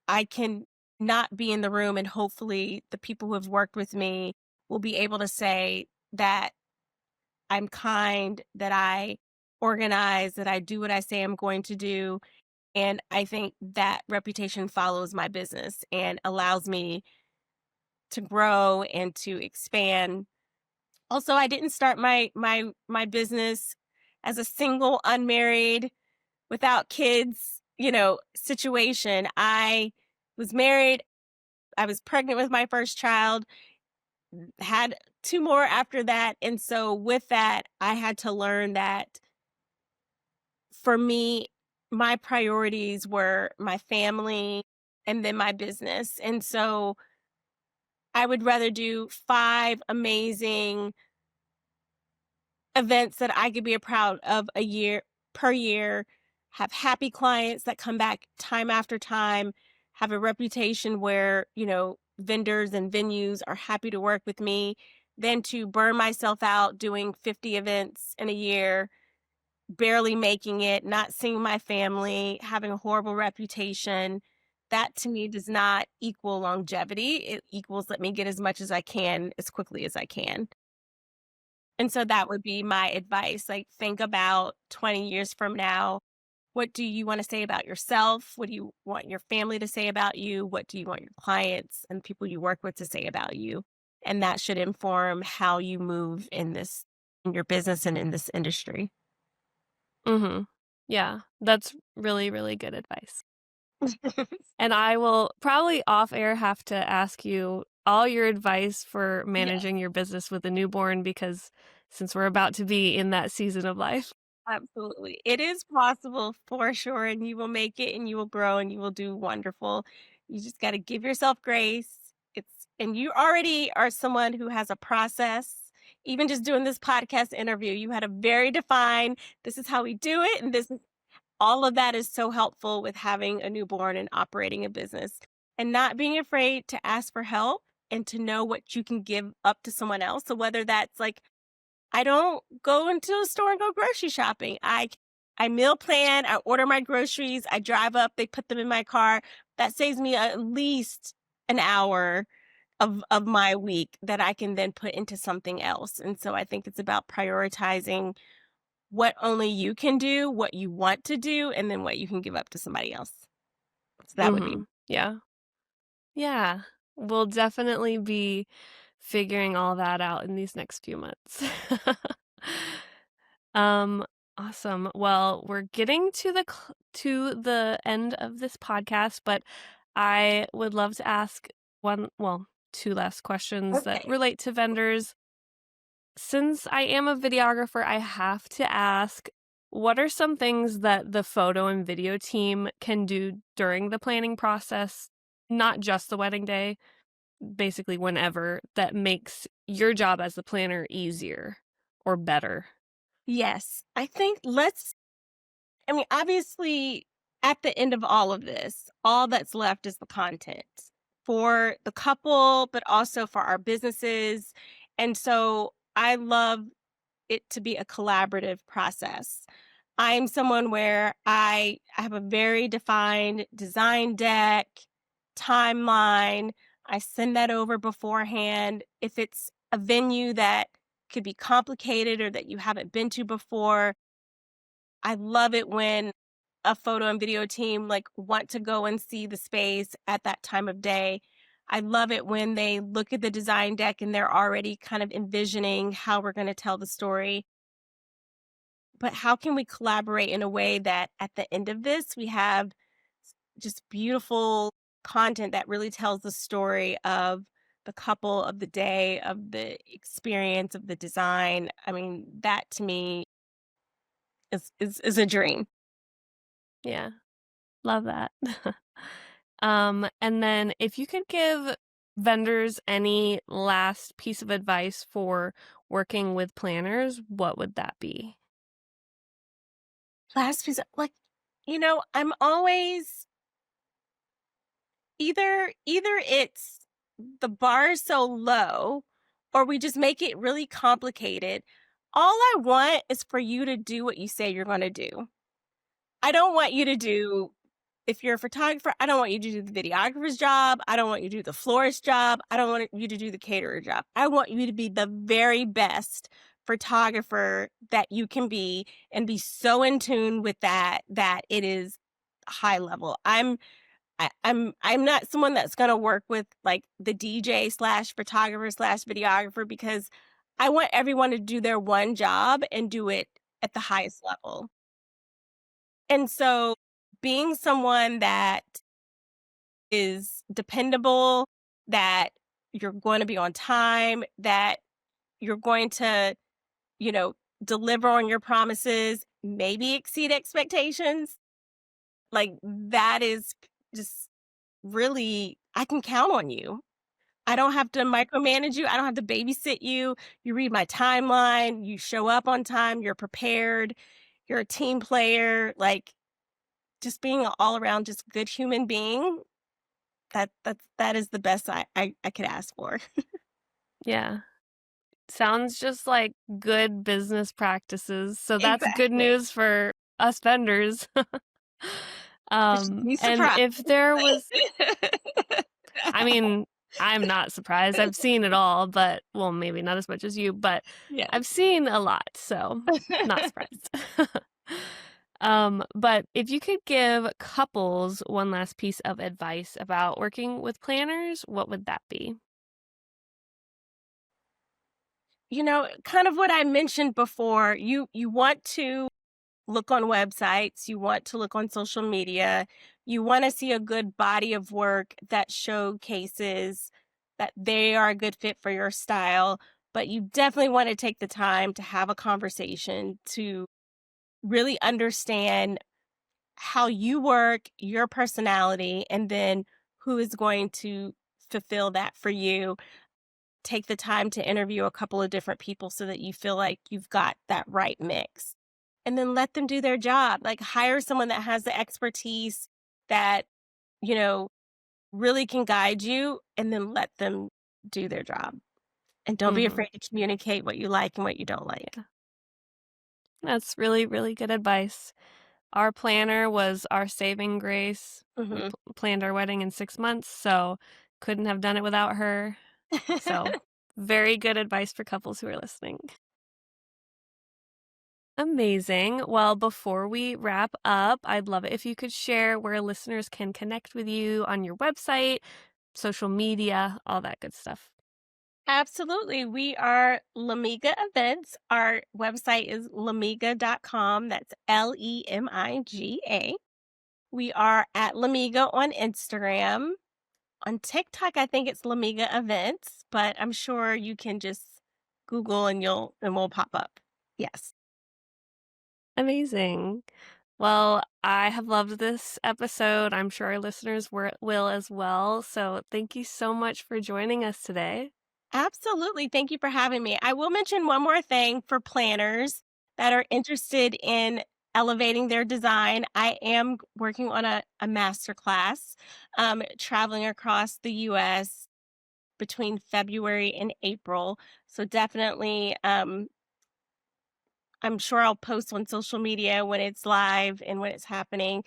I can not be in the room, and hopefully the people who have worked with me will be able to say that I'm kind, that I organize, that I do what I say I'm going to do. And I think that reputation follows my business and allows me to grow and to expand. Also, I didn't start my business as a single, unmarried, without kids, situation. I was married, I was pregnant with my first child, had two more after that. And so with that, I had to learn that for me, my priorities were my family and then my business. And so I would rather do 5 amazing events that I could be proud of a year per year, have happy clients that come back time after time, have a reputation where, vendors and venues are happy to work with me, than to burn myself out doing 50 events in a year, barely making it, not seeing my family, having a horrible reputation. That to me does not equal longevity. It equals let me get as much as I can as quickly as I can. And so that would be my advice. Like, think about 20 years from now. What do you want to say about yourself? What do you want your family to say about you? What do you want your clients and people you work with to say about you? And that should inform how you move in your business and in this industry. Mm-hmm. Yeah, that's really, really good advice. And I will probably off air have to ask you all your advice for Yes, managing your business with a newborn because since we're about to be in that season of life. absolutely. It is possible for sure, and you will make it and you will grow and you will do wonderful. You just got to give yourself grace. And you already are someone who has a process. Even just doing this podcast interview, you had a very defined, this is how we do it. And this is all of that is so helpful with having a newborn and operating a business and not being afraid to ask for help and to know what you can give up to someone else. So whether that's like I don't go into a store and go grocery shopping. I meal plan, I order my groceries, I drive up, they put them in my car. That saves me at least an hour of my week that I can then put into something else. And so I think it's about prioritizing what only you can do, what you want to do, and then what you can give up to somebody else. So that would be Mm-hmm. Yeah. Yeah. We'll definitely be figuring all that out in these next few months. Um, awesome. Well, we're getting to the end of this podcast, but I would love to ask two last questions that okay. relate to vendors. Since I am a videographer, I have to ask, what are some things that the photo and video team can do during the planning process, not just the wedding day, basically whenever, that makes your job as the planner easier or better? Yes. Obviously, at the end of all of this, all that's left is the content for the couple, but also for our businesses. And so I love it to be a collaborative process. I'm someone where I have a very defined design deck, timeline. I send that over beforehand. If it's a venue that could be complicated or that you haven't been to before, I love it when a photo and video team like want to go and see the space at that time of day. I love it when they look at the design deck and they're already kind of envisioning how we're going to tell the story. But how can we collaborate in a way that at the end of this, we have just beautiful content that really tells the story of the couple, of the day, of the experience, of the design. I mean, that to me is a dream. Yeah. Love that. And then if you could give vendors any last piece of advice for working with planners, what would that be? Last piece, like, I'm always either it's the bar is so low or we just make it really complicated. All I want is for you to do what you say you're going to do. I don't want you to do, if you're a photographer, I don't want you to do the videographer's job. I don't want you to do the florist job. I don't want you to do the caterer job. I want you to be the very best photographer that you can be and be so in tune with that it is high level. I'm not someone that's gonna work with like the DJ slash photographer slash videographer because I want everyone to do their one job and do it at the highest level. And so being someone that is dependable, that you're going to be on time, that you're going to, you know, deliver on your promises, maybe exceed expectations, like that is just really, I can count on you. I don't have to micromanage you. I don't have to babysit you. You read my timeline, you show up on time, you're prepared, you're a team player, like just being an all around just good human being. That is the best I could ask for. Yeah. Sounds just like good business practices. So that's good Exactly. news for us vendors. You should be And surprised. if there was, I mean, I'm not surprised. I've seen it all, but well, maybe not as much as you, but Yeah. I've seen a lot, so not surprised. But if you could give couples one last piece of advice about working with planners, what would that be? Kind of what I mentioned before, you want to look on websites, you want to look on social media, you want to see a good body of work that showcases that they are a good fit for your style, but you definitely want to take the time to have a conversation to really understand how you work, your personality, and then who is going to fulfill that for you. Take the time to interview a couple of different people so that you feel like you've got that right mix. And then let them do their job. Like hire someone that has the expertise that, you know, really can guide you and then let them do their job. And don't be Hmm. afraid to communicate what you like and what you don't like. Yeah, that's really, really good advice. Our planner was our saving grace. We Hmm. planned our wedding in 6 months, so couldn't have done it without her. So, very good advice for couples who are listening. Amazing. Well, before we wrap up, I'd love it if you could share where listeners can connect with you on your website, social media, all that good stuff. Absolutely. We are Lemiga Events. Our website is lemiga.com. That's Lemiga. We are at Lemiga on Instagram. On TikTok, I think it's Lemiga Events, but I'm sure you can just Google and we'll pop up. Yes. Amazing. Well, I have loved this episode. I'm sure our listeners will as well. So, thank you so much for joining us today. Absolutely. Thank you for having me. I will mention one more thing for planners that are interested in elevating their design. I am working on a master class, traveling across the US between February and April. So definitely, I'm sure I'll post on social media when it's live and when it's happening,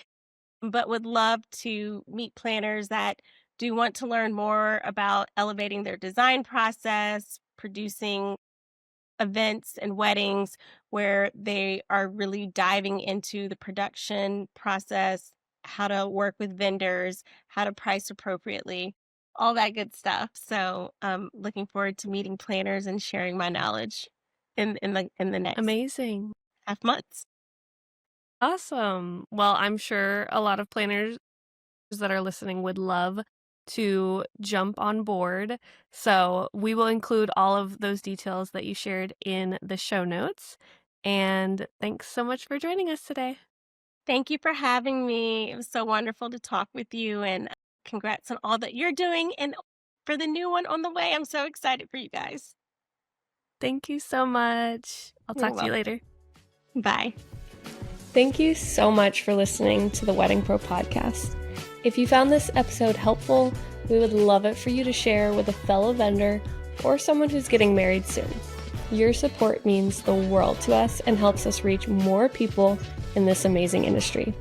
but would love to meet planners that do want to learn more about elevating their design process, producing events and weddings where they are really diving into the production process, how to work with vendors, how to price appropriately, all that good stuff. So I'm looking forward to meeting planners and sharing my knowledge in the next Amazing. half months. Awesome. Well, I'm sure a lot of planners that are listening would love to jump on board. So we will include all of those details that you shared in the show notes. And thanks so much for joining us today. Thank you for having me. It was so wonderful to talk with you, and congrats on all that you're doing and for the new one on the way. I'm so excited for you guys. Thank you so much. I'll You're talk to you welcome. later. Bye. Thank you so much for listening to the Wedding Pro podcast. If you found this episode helpful, we would love it for you to share with a fellow vendor or someone who's getting married soon. Your support means the world to us and helps us reach more people in this amazing industry.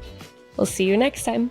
We'll see you next time.